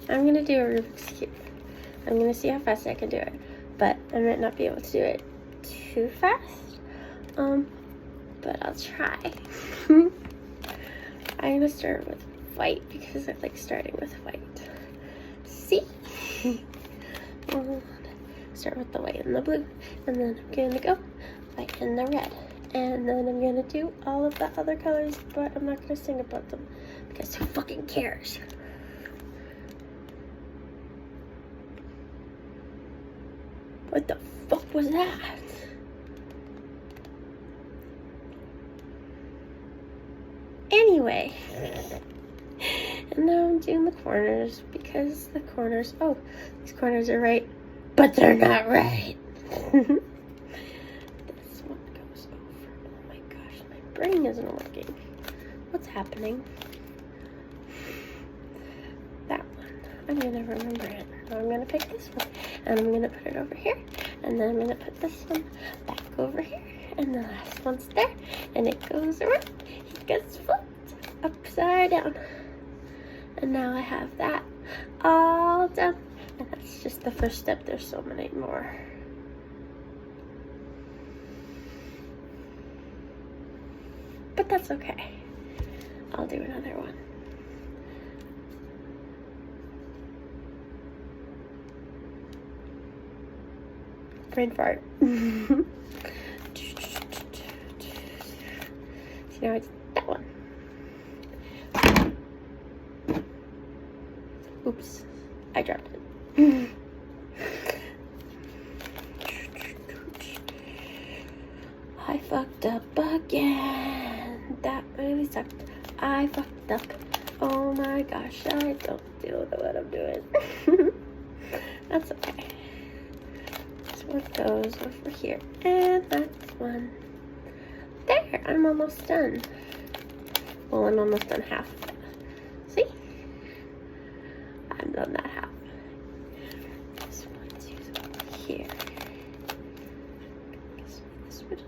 I'm gonna do a Rubik's Cube. I'm gonna see how fast I can do it, but I might not be able to do it too fast. But I'll try. I'm gonna start with white because I like starting with white. See? Start with the white and the blue, and then I'm gonna go white and the red, and then I'm gonna do all of the other colors, but I'm not gonna sing about them because who fucking cares? What the fuck was that? Anyway, and now I'm doing the corners because the corners, oh, these corners are right, but they're not right. This one goes over. Oh my gosh, my brain isn't working. What's happening? That one. I'm gonna remember it. Now I'm gonna pick this one, and I'm gonna put it over here, and then I'm gonna put this one back over here, and the last one's there, and it goes around. It gets flipped upside down. And now I have that all done. And that's just the first step. There's so many more. But that's okay. I'll do another one. Brain fart. So now it's that one. Oops, I dropped it. I fucked up again. That really sucked. I fucked up. Oh my gosh, I don't know what I'm doing. That's okay. This one goes over here, and that's one. There, I'm almost done. Well, I'm almost done half of it. See? I'm done that half. This one's over here. This one.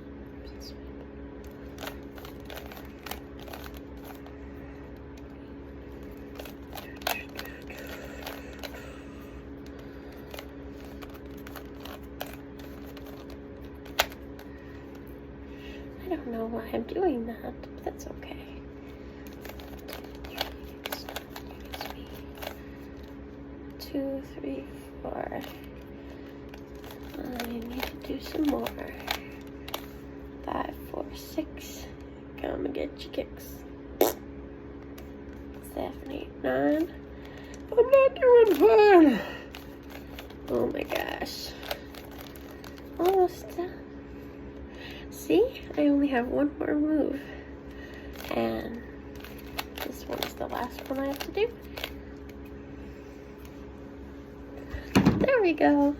I don't know why I'm doing that, but that's okay. 2, 3, 4. I need to do some more. 5, 4, 6. Come and get your kicks. 7, 8, 9. I'm not doing fun. Oh my gosh. Almost done. See? I only have one more move. And this one's the last one I have to do. There we go.